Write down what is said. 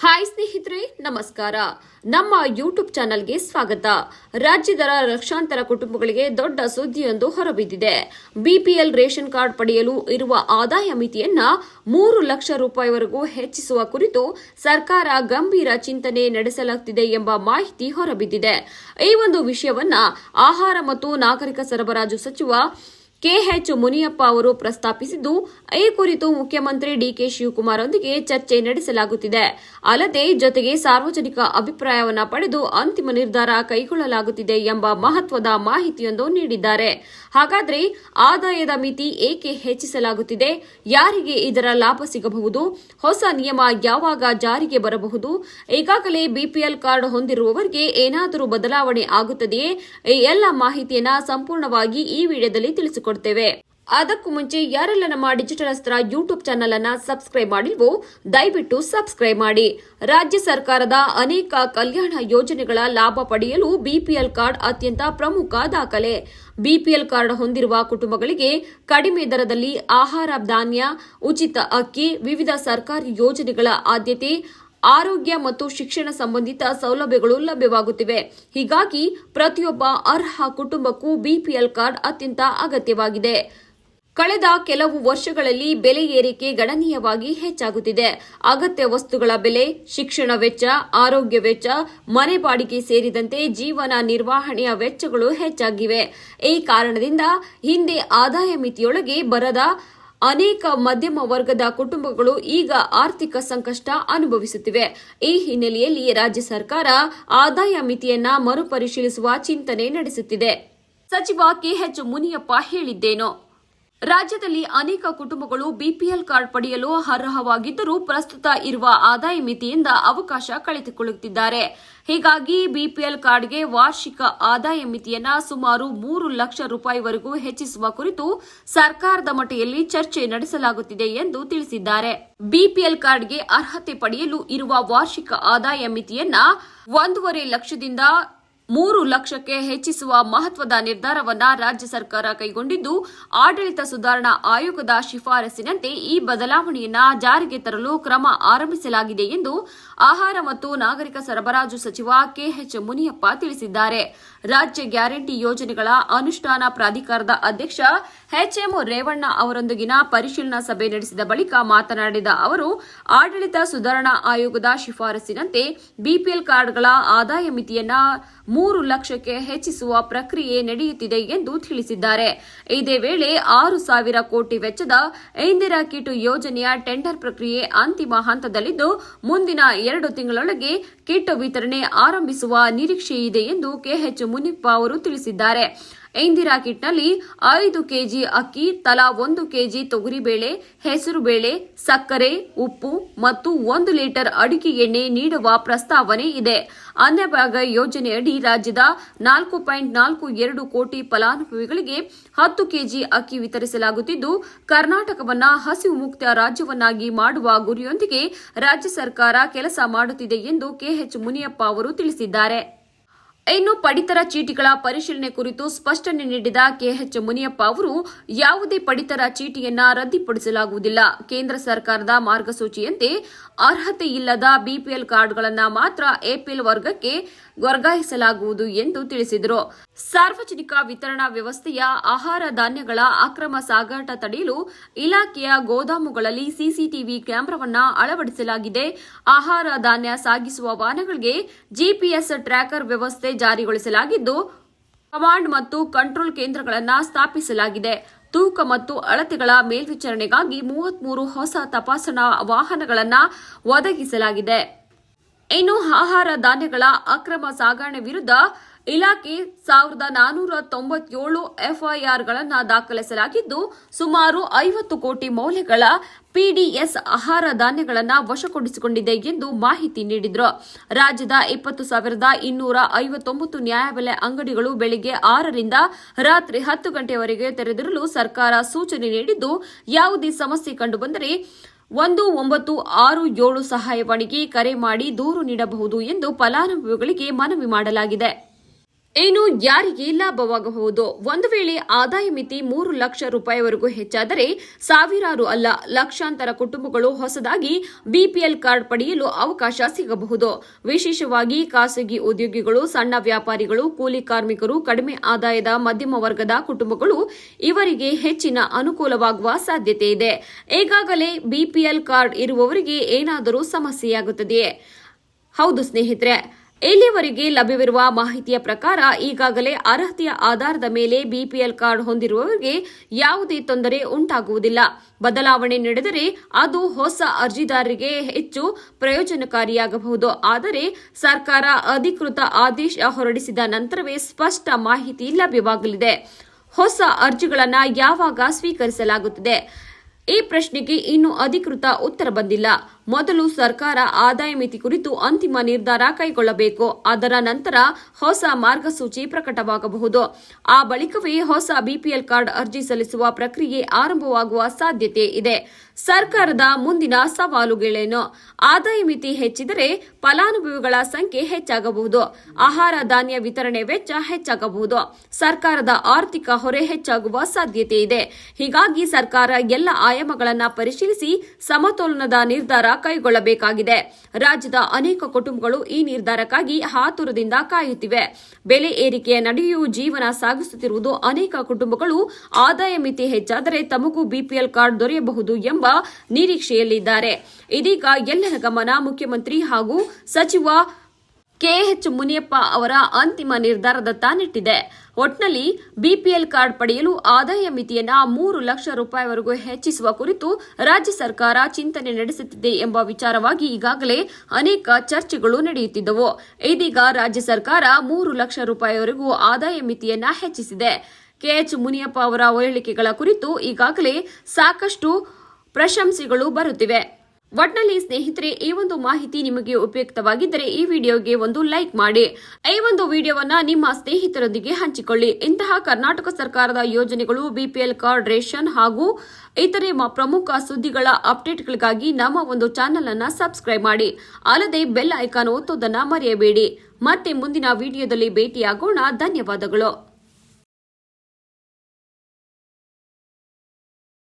Hi ಸ್ನೇಹಿತರೆ, ನಮಸ್ಕಾರ. ನಮ್ಮ ಯೂಟ್ಯೂಬ್ ಚಾನೆಲ್ಗೆ ಸ್ವಾಗತ. ರಾಜ್ಯದ ಲಕ್ಷಾಂತರ ಕುಟುಂಬಗಳಿಗೆ ದೊಡ್ಡ ಸುದ್ದಿಯೊಂದು ಹೊರಬಿದ್ದಿದೆ. ಬಿಪಿಎಲ್ ರೇಷನ್ ಕಾರ್ಡ್ ಪಡೆಯಲು ಇರುವ ಆದಾಯ ಮಿತಿಯನ್ನ 3 ಲಕ್ಷ ರೂಪಾಯಿವರೆಗೂ ಹೆಚ್ಚಿಸುವ ಕುರಿತು ಸರ್ಕಾರ ಗಂಭೀರ ಚಿಂತನೆ ನಡೆಸಲಾಗುತ್ತಿದೆ ಎಂಬ ಮಾಹಿತಿ ಹೊರಬಿದ್ದಿದೆ. ಈ ಒಂದು ವಿಷಯವನ್ನ ಆಹಾರ ಮತ್ತು ನಾಗರಿಕ ಸರಬರಾಜು ಸಚಿವ ಕೆಎಚ್ ಮುನಿಯಪ್ಪ ಅವರು ಪ್ರಸ್ತಾಪಿಸಿದ್ದು, ಈ ಕುರಿತು ಮುಖ್ಯಮಂತ್ರಿ ಡಿಕೆ ಶಿವಕುಮಾರ್ ಅವರೊಂದಿಗೆ ಚರ್ಚೆ ನಡೆಸಲಾಗುತ್ತಿದೆ. ಅಲ್ಲದೆ ಜೊತೆಗೆ ಸಾರ್ವಜನಿಕ ಅಭಿಪ್ರಾಯವನ್ನು ಪಡೆದು ಅಂತಿಮ ನಿರ್ಧಾರ ಕೈಗೊಳ್ಳಲಾಗುತ್ತಿದೆ ಎಂಬ ಮಹತ್ವದ ಮಾಹಿತಿಯೊಂದು ನೀಡಿದ್ದಾರೆ. ಹಾಗಾದ್ರೆ ಆದಾಯದ ಮಿತಿ ಏಕೆ ಹೆಚ್ಚಿಸಲಾಗುತ್ತಿದೆ? ಯಾರಿಗೆ ಇದರ ಲಾಭ ಸಿಗಬಹುದು? ಹೊಸ ನಿಯಮ ಯಾವಾಗ ಜಾರಿಗೆ ಬರಬಹುದು? ಈಗಾಗಲೇ ಬಿಪಿಎಲ್ ಕಾರ್ಡ್ ಹೊಂದಿರುವವರಿಗೆ ಏನಾದರೂ ಬದಲಾವಣೆ ಆಗುತ್ತದೆಯೇ? ಈ ಎಲ್ಲ ಮಾಹಿತಿಯನ್ನ ಸಂಪೂರ್ಣವಾಗಿ ಈ ವಿಡಿಯೋದಲ್ಲಿ ತಿಳಿಸಿಕೊಡ್ತೇವೆ. ಅದಕ್ಕೂ ಮುಂಚೆ ಯಾರೆಲ್ಲ ನಮ್ಮ ಡಿಜಿಟಲ್ ಅಸ್ತ್ರ ಯೂಟ್ಯೂಬ್ ಚಾನೆಲ್ ಅನ್ನ ಸಬ್ಸ್ಕ್ರೈಬ್ ಮಾಡಿಲ್ವೋ ದಯವಿಟ್ಟು ಸಬ್ಸ್ಕ್ರೈಬ್ ಮಾಡಿ. ರಾಜ್ಯ ಸರ್ಕಾರದ ಅನೇಕ ಕಲ್ಯಾಣ ಯೋಜನೆಗಳ ಲಾಭ ಪಡೆಯಲು ಬಿಪಿಎಲ್ ಕಾರ್ಡ್ ಅತ್ಯಂತ ಪ್ರಮುಖ ದಾಖಲೆ. ಬಿಪಿಎಲ್ ಕಾರ್ಡ್ ಹೊಂದಿರುವ ಕುಟುಂಬಗಳಿಗೆ ಕಡಿಮೆ ದರದಲ್ಲಿ ಆಹಾರ ಧಾನ್ಯ, ಉಚಿತ ಅಕ್ಕಿ, ವಿವಿಧ ಸರ್ಕಾರಿ ಯೋಜನೆಗಳ ಆದ್ಯತೆ, ಆರೋಗ್ಯ ಮತ್ತು ಶಿಕ್ಷಣ ಸಂಬಂಧಿತ ಸೌಲಭ್ಯಗಳು ಲಭ್ಯವಾಗುತ್ತಿವೆ. ಹೀಗಾಗಿ ಪ್ರತಿಯೊಬ್ಬ ಅರ್ಹ ಕುಟುಂಬಕ್ಕೂ ಬಿಪಿಎಲ್ ಕಾರ್ಡ್ ಅತ್ಯಂತ ಅಗತ್ಯವಾಗಿದೆ. ಕಳೆದ ಕೆಲವು ವರ್ಷಗಳಲ್ಲಿ ಬೆಲೆ ಏರಿಕೆ ಗಣನೀಯವಾಗಿ ಹೆಚ್ಚಾಗುತ್ತಿದೆ. ಅಗತ್ಯ ವಸ್ತುಗಳ ಬೆಲೆ, ಶಿಕ್ಷಣ ವೆಚ್ಚ, ಆರೋಗ್ಯ ವೆಚ್ಚ, ಮನೆ ಬಾಡಿಗೆ ಸೇರಿದಂತೆ ಜೀವನ ನಿರ್ವಹಣೆಯ ವೆಚ್ಚಗಳು ಹೆಚ್ಚಾಗಿವೆ. ಈ ಕಾರಣದಿಂದ ಹಿಂದೆ ಆದಾಯ ಮಿತಿಯೊಳಗೆ ಬರದ ಅನೇಕ ಮಧ್ಯಮ ವರ್ಗದ ಕುಟುಂಬಗಳು ಈಗ ಆರ್ಥಿಕ ಸಂಕಷ್ಟ ಅನುಭವಿಸುತ್ತಿವೆ. ಈ ಹಿನ್ನೆಲೆಯಲ್ಲಿ ರಾಜ್ಯ ಸರ್ಕಾರ ಆದಾಯ ಮಿತಿಯನ್ನ ಮರುಪರಿಶೀಲಿಸುವ ಚಿಂತನೆ ನಡೆಸುತ್ತಿದೆ. ಸಚಿವ ಕೆಎಚ್ ಮುನಿಯಪ್ಪ ಹೇಳಿದ್ದೇನು? ರಾಜ್ಯದಲ್ಲಿ ಅನೇಕ ಕುಟುಂಬಗಳು ಬಿಪಿಎಲ್ ಕಾರ್ಡ್ ಪಡೆಯಲು ಅರ್ಹವಾಗಿದ್ದರೂ ಪ್ರಸ್ತುತ ಇರುವ ಆದಾಯ ಮಿತಿಯಿಂದ ಅವಕಾಶ ಕಳೆದುಕೊಳ್ಳುತ್ತಿದ್ದಾರೆ. ಹೀಗಾಗಿ ಬಿಪಿಎಲ್ ಕಾರ್ಡ್ಗೆ ವಾರ್ಷಿಕ ಆದಾಯ ಮಿತಿಯನ್ನ ಸುಮಾರು 3 ಲಕ್ಷ ರೂಪಾಯಿವರೆಗೂ ಹೆಚ್ಚಿಸುವ ಕುರಿತು ಸರ್ಕಾರದ ಮಟ್ಟದಲ್ಲಿ ಚರ್ಚೆ ನಡೆಸಲಾಗುತ್ತಿದೆ ಎಂದು ತಿಳಿಸಿದ್ದಾರೆ. ಬಿಪಿಎಲ್ ಕಾರ್ಡ್ಗೆ ಅರ್ಹತೆ ಪಡೆಯಲು ಇರುವ ವಾರ್ಷಿಕ ಆದಾಯ ಮಿತಿಯನ್ನ 1.5 ಲಕ್ಷದಿಂದ 3 ಲಕ್ಷಕ್ಕೆ ಹೆಚ್ಚಿಸುವ ಮಹತ್ವದ ನಿರ್ಧಾರವನ್ನು ರಾಜ್ಯ ಸರ್ಕಾರ ಕೈಗೊಂಡಿದ್ದು, ಆಡಳಿತ ಸುಧಾರಣಾ ಆಯೋಗದ ಶಿಫಾರಸಿನಂತೆ ಈ ಬದಲಾವಣೆಯನ್ನು ಜಾರಿಗೆ ತರಲು ಕ್ರಮ ಆರಂಭಿಸಲಾಗಿದೆ ಎಂದು ಆಹಾರ ಮತ್ತು ನಾಗರಿಕ ಸರಬರಾಜು ಸಚಿವ ಕೆಎಚ್ ಮುನಿಯಪ್ಪ ತಿಳಿಸಿದ್ದಾರೆ. ರಾಜ್ಯ ಗ್ಯಾರಂಟಿ ಯೋಜನೆಗಳ ಅನುಷ್ಠಾನ ಪ್ರಾಧಿಕಾರದ ಅಧ್ಯಕ್ಷ ಎಚ್ಎಂ ರೇವಣ್ಣ ಅವರೊಂದಿಗಿನ ಪರಿಶೀಲನಾ ಸಭೆ ನಡೆಸಿದ ಬಳಿಕ ಮಾತನಾಡಿದ ಅವರು, ಆಡಳಿತ ಸುಧಾರಣಾ ಆಯೋಗದ ಶಿಫಾರಸಿನಂತೆ ಬಿಪಿಎಲ್ ಕಾರ್ಡ್ಗಳ ಆದಾಯ ಮಿತಿಯನ್ನ 3 ಲಕ್ಷಕ್ಕೆ ಹೆಚ್ಚಿಸುವ ಪ್ರಕ್ರಿಯೆ ನಡೆಯುತ್ತಿದೆ ಎಂದು ತಿಳಿಸಿದ್ದಾರೆ. ಇದೇ ವೇಳೆ 6,000 ಕೋಟಿ ವೆಚ್ಚದ ಇಂದಿರಾ ಕಿಟ್ ಯೋಜನೆಯ ಟೆಂಡರ್ ಪ್ರಕ್ರಿಯೆ ಅಂತಿಮ ಹಂತದಲ್ಲಿದ್ದು, ಮುಂದಿನ 2 ತಿಂಗಳೊಳಗೆ ಕಿಟ್ ವಿತರಣೆ ಆರಂಭಿಸುವ ನಿರೀಕ್ಷೆಯಿದೆ ಎಂದು ಕೆಎಚ್ ಮುನಿಯಪ್ಪ ಅವರು ತಿಳಿಸಿದ್ದಾರೆ. ಇಂದಿರಾ ಕಿಟ್ನಲ್ಲಿ 5 ಕೆಜಿ ಅಕ್ಕಿ, ತಲಾ 1 ಕೆಜಿ ತೊಗರಿಬೇಳೆ, ಹೆಸರುಬೇಳೆ, ಸಕ್ಕರೆ, ಉಪ್ಪು ಮತ್ತು 1 ಲೀಟರ್ ಅಡಿಕೆ ಎಣ್ಣೆ ನೀಡುವ ಪ್ರಸ್ತಾವನೆ ಇದೆ. ಅನ್ನಭಾಗ್ಯ ಯೋಜನೆಯಡಿ ರಾಜ್ಯದ 4.42 ಕೋಟಿ ಫಲಾನುಭವಿಗಳಿಗೆ 10 ಕೆಜಿ ಅಕ್ಕಿ ವಿತರಿಸಲಾಗುತ್ತಿದ್ದು, ಕರ್ನಾಟಕವನ್ನು ಹಸಿವು ಮುಕ್ತ ರಾಜ್ಯವನ್ನಾಗಿ ಮಾಡುವ ಗುರಿಯೊಂದಿಗೆ ರಾಜ್ಯ ಸರ್ಕಾರ ಕೆಲಸ ಮಾಡುತ್ತಿದೆ ಎಂದು ಕೆಎಚ್ ಮುನಿಯಪ್ಪ ಅವರು ತಿಳಿಸಿದ್ದಾರೆ. ಇನ್ನು ಪಡಿತರ ಚೀಟಿಗಳ ಪರಿಶೀಲನೆ ಕುರಿತು ಸ್ಪಷ್ಟನೆ ನೀಡಿದ ಕೆಎಚ್ ಮುನಿಯಪ್ಪ ಅವರು, ಯಾವುದೇ ಪಡಿತರ ಚೀಟಿಯನ್ನ ರದ್ದುಪಡಿಸಲಾಗುವುದಿಲ್ಲ. ಕೇಂದ್ರ ಸರ್ಕಾರದ ಮಾರ್ಗಸೂಚಿಯಂತೆ ಅರ್ಹತೆ ಇಲ್ಲದ ಬಿಪಿಎಲ್ ಕಾರ್ಡ್ಗಳನ್ನು ಮಾತ್ರ ಎಪಿಎಲ್ ವರ್ಗಕ್ಕೆ ವರ್ಗಾಯಿಸಲಾಗುವುದು ಎಂದು ತಿಳಿಸಿದರು. ಸಾರ್ವಜನಿಕ ವಿತರಣಾ ವ್ಯವಸ್ಥೆಯ ಆಹಾರ ಧಾನ್ಯಗಳ ಅಕ್ರಮ ಸಾಗಾಟ ತಡೆಯಲು ಇಲಾಖೆಯ ಗೋದಾಮುಗಳಲ್ಲಿ ಸಿಸಿಟಿವಿ ಕ್ಯಾಮೆರಾವನ್ನು ಅಳವಡಿಸಲಾಗಿದೆ. ಆಹಾರ ಧಾನ್ಯ ಸಾಗಿಸುವ ವಾಹನಗಳಿಗೆ ಜಿಪಿಎಸ್ ಟ್ರ್ಯಾಕರ್ ವ್ಯವಸ್ಥೆ ಜಾರಿಗೊಳಿಸಲಾಗಿದ್ದು, ಕಮಾಂಡ್ ಮತ್ತು ಕಂಟ್ರೋಲ್ ಕೇಂದ್ರಗಳನ್ನು ಸ್ಥಾಪಿಸಲಾಗಿದೆ. ತೂಕ ಮತ್ತು ಅಳತೆಗಳ ಮೇಲ್ವಿಚಾರಣೆಗಾಗಿ 33 ಹೊಸ ತಪಾಸಣಾ ವಾಹನಗಳನ್ನು ಒದಗಿಸಲಾಗಿದೆ. ಇನ್ನು ಆಹಾರ ಧಾನ್ಯಗಳ ಅಕ್ರಮ ಸಾಗಣೆ ವಿರುದ್ಧ ಇಲಾಖೆ 1497 ಎಫ್ಐಆರ್ಗಳನ್ನು ದಾಖಲಿಸಲಾಗಿದ್ದು, ಸುಮಾರು 50 ಕೋಟಿ ಮೌಲ್ಯಗಳ ಪಿಡಿಎಸ್ ಆಹಾರ ಧಾನ್ಯಗಳನ್ನು ವಶಪಡಿಸಿಕೊಂಡಿದೆ ಎಂದು ಮಾಹಿತಿ ನೀಡಿದರು. ರಾಜ್ಯದ 20,259 ನ್ಯಾಯಬೆಲೆ ಅಂಗಡಿಗಳು ಬೆಳಗ್ಗೆ 6 ರಿಂದ ರಾತ್ರಿ 10 ಗಂಟೆಯವರೆಗೆ ತೆರೆದಿರಲು ಸರ್ಕಾರ ಸೂಚನೆ ನೀಡಿದ್ದು, ಯಾವುದೇ ಸಮಸ್ಯೆ ಕಂಡುಬಂದರೆ 1967 ಸಹಾಯವಾಣಿಗೆ ಕರೆ ಮಾಡಿ ದೂರು ನೀಡಬಹುದು ಎಂದು ಫಲಾನುಭವಿಗಳಿಗೆ ಮನವಿ ಮಾಡಲಾಗಿದೆ. ಏನು ಯಾರಿಗೆ ಲಾಭವಾಗಬಹುದು? ಒಂದು ವೇಳೆ ಆದಾಯ ಮಿತಿ 3 ಲಕ್ಷ ರೂಪಾಯಿವರೆಗೂ ಹೆಚ್ಚಾದರೆ ಸಾವಿರಾರು ಅಲ್ಲ, ಲಕ್ಷಾಂತರ ಕುಟುಂಬಗಳು ಹೊಸದಾಗಿ ಬಿಪಿಎಲ್ ಕಾರ್ಡ್ ಪಡೆಯಲು ಅವಕಾಶ ಸಿಗಬಹುದು. ವಿಶೇಷವಾಗಿ ಖಾಸಗಿ ಉದ್ಯೋಗಿಗಳು, ಸಣ್ಣ ವ್ಯಾಪಾರಿಗಳು, ಕೂಲಿ ಕಾರ್ಮಿಕರು, ಕಡಿಮೆ ಆದಾಯದ ಮಧ್ಯಮ ವರ್ಗದ ಕುಟುಂಬಗಳು ಇವರಿಗೆ ಹೆಚ್ಚಿನ ಅನುಕೂಲವಾಗುವ ಸಾಧ್ಯತೆ ಇದೆ. ಈಗಾಗಲೇ ಬಿಪಿಎಲ್ ಕಾರ್ಡ್ ಇರುವವರಿಗೆ ಏನಾದರೂ ಸಮಸ್ಯೆಯಾಗುತ್ತದೆಯೇ? ಹೌದು ಸ್ನೇಹಿತರೆ, ಇಲ್ಲಿವರೆಗೆ ಲಭ್ಯವಿರುವ ಮಾಹಿತಿಯ ಪ್ರಕಾರ ಈಗಾಗಲೇ ಅರ್ಹತೆಯ ಆಧಾರದ ಮೇಲೆ ಬಿಪಿಎಲ್ ಕಾರ್ಡ್ ಹೊಂದಿರುವವರಿಗೆ ಯಾವುದೇ ತೊಂದರೆ ಉಂಟಾಗುವುದಿಲ್ಲ. ಬದಲಾವಣೆ ನಡೆದರೆ ಅದು ಹೊಸ ಅರ್ಜಿದಾರರಿಗೆ ಹೆಚ್ಚು ಪ್ರಯೋಜನಕಾರಿಯಾಗಬಹುದು. ಆದರೆ ಸರ್ಕಾರ ಅಧಿಕೃತ ಆದೇಶ ಹೊರಡಿಸಿದ ನಂತರವೇ ಸ್ಪಷ್ಟ ಮಾಹಿತಿ ಲಭ್ಯವಾಗಲಿದೆ. ಹೊಸ ಅರ್ಜಿಗಳನ್ನು ಯಾವಾಗ ಸ್ವೀಕರಿಸಲಾಗುತ್ತದೆ? ಈ ಪ್ರಶ್ನೆಗೆ ಇನ್ನೂ ಅಧಿಕೃತ ಉತ್ತರ ಬಂದಿಲ್ಲ. ಮೊದಲು ಸರ್ಕಾರ ಆದಾಯ ಮಿತಿ ಕುರಿತು ಅಂತಿಮ ನಿರ್ಧಾರ ಕೈಗೊಳ್ಳಬೇಕು. ಅದರ ನಂತರ ಹೊಸ ಮಾರ್ಗಸೂಚಿ ಪ್ರಕಟವಾಗಬಹುದು. ಆ ಬಳಿಕವೇ ಹೊಸ ಬಿಪಿಎಲ್ ಕಾರ್ಡ್ ಅರ್ಜಿ ಸಲ್ಲಿಸುವ ಪ್ರಕ್ರಿಯೆ ಆರಂಭವಾಗುವ ಸಾಧ್ಯತೆ ಇದೆ. ಸರ್ಕಾರದ ಮುಂದಿನ ಸವಾಲುಗಳೇನು? ಆದಾಯ ಮಿತಿ ಹೆಚ್ಚಿದರೆ ಫಲಾನುಭವಿಗಳ ಸಂಖ್ಯೆ ಹೆಚ್ಚಾಗಬಹುದು. ಆಹಾರ ಧಾನ್ಯ ವಿತರಣೆ ವೆಚ್ಚ ಹೆಚ್ಚಾಗಬಹುದು. ಸರ್ಕಾರದ ಆರ್ಥಿಕ ಹೊರೆ ಹೆಚ್ಚಾಗುವ ಸಾಧ್ಯತೆ ಇದೆ. ಹೀಗಾಗಿ ಸರ್ಕಾರ ಎಲ್ಲ ಆಯಾಮಗಳನ್ನು ಪರಿಶೀಲಿಸಿ ಸಮತೋಲನದ ನಿರ್ಧಾರ ಕೈಗೊಳ್ಳಬೇಕಾಗಿದೆ. ರಾಜ್ಯದ ಅನೇಕ ಕುಟುಂಬಗಳು ಈ ನಿರ್ಧಾರಕ್ಕಾಗಿ ಆತುರದಿಂದ ಕಾಯುತ್ತಿವೆ. ಬೆಲೆ ಏರಿಕೆಯ ನಡುವೆಯೂ ಜೀವನ ಸಾಗಿಸುತ್ತಿರುವುದು ಅನೇಕ ಕುಟುಂಬಗಳು ಆದಾಯ ಮಿತಿ ಹೆಚ್ಚಾದರೆ ತಮಗೂ ಬಿಪಿಎಲ್ ಕಾರ್ಡ್ ದೊರೆಯಬಹುದು ಎಂಬ ನಿರೀಕ್ಷೆಯಲ್ಲಿದ್ದಾರೆ. ಇದೀಗ ಎಲ್ಲರ ಗಮನ ಮುಖ್ಯಮಂತ್ರಿ ಹಾಗೂ ಸಚಿವ ಕೆಎಚ್ ಮುನಿಯಪ್ಪ ಅವರ ಅಂತಿಮ ನಿರ್ಧಾರದತ್ತ ನೆಟ್ಟಿದೆ. ಒಟ್ನಲ್ಲಿ ಬಿಪಿಎಲ್ ಕಾರ್ಡ್ ಪಡೆಯಲು ಆದಾಯ ಮಿತಿಯನ್ನು 3 ಲಕ್ಷ ರೂಪಾಯಿವರೆಗೂ ಹೆಚ್ಚಿಸುವ ಕುರಿತು ರಾಜ್ಯ ಸರ್ಕಾರ ಚಿಂತನೆ ನಡೆಸುತ್ತಿದೆ ಎಂಬ ವಿಚಾರವಾಗಿ ಈಗಾಗಲೇ ಅನೇಕ ಚರ್ಚೆಗಳು ನಡೆಯುತ್ತಿದ್ದವು. ಇದೀಗ ರಾಜ್ಯ ಸರ್ಕಾರ 3 ಲಕ್ಷ ರೂಪಾಯಿವರೆಗೂ ಆದಾಯ ಮಿತಿಯನ್ನು ಹೆಚ್ಚಿಸಿದೆ. ಕೆಎಚ್ ಮುನಿಯಪ್ಪ ಅವರ ಹೇಳಿಕೆಗಳ ಕುರಿತು ಈಗಾಗಲೇ ಸಾಕಷ್ಟು ಪ್ರಶಂಸೆಗಳು ಬರುತ್ತಿವೆ. ಒಟ್ನಲ್ಲಿ ಸ್ನೇಹಿತರೆ, ಈ ಒಂದು ಮಾಹಿತಿ ನಿಮಗೆ ಉಪಯುಕ್ತವಾಗಿದ್ದರೆ ಈ ವಿಡಿಯೋಗೆ ಒಂದು ಲೈಕ್ ಮಾಡಿ. ಈ ಒಂದು ವಿಡಿಯೋವನ್ನ ನಿಮ್ಮ ಸ್ನೇಹಿತರೊಂದಿಗೆ ಹಂಚಿಕೊಳ್ಳಿ. ಇಂತಹ ಕರ್ನಾಟಕ ಸರ್ಕಾರದ ಯೋಜನೆಗಳು, ಬಿಪಿಎಲ್ ಕಾರ್ಡ್, ರೇಷನ್ ಹಾಗೂ ಇತರೆ ಪ್ರಮುಖ ಸುದ್ದಿಗಳ ಅಪ್ಡೇಟ್ಗಳಿಗಾಗಿ ನಮ್ಮ ಒಂದು ಚಾನೆಲ್ ಅನ್ನು ಸಬ್ಸ್ಕ್ರೈಬ್ ಮಾಡಿ. ಅಲ್ಲದೆ ಬೆಲ್ ಐಕಾನ್ ಒತ್ತೋದನ್ನ ಮರೆಯಬೇಡಿ. ಮತ್ತೆ ಮುಂದಿನ ವಿಡಿಯೋದಲ್ಲಿ ಭೇಟಿಯಾಗೋಣ. ಧನ್ಯವಾದಗಳು.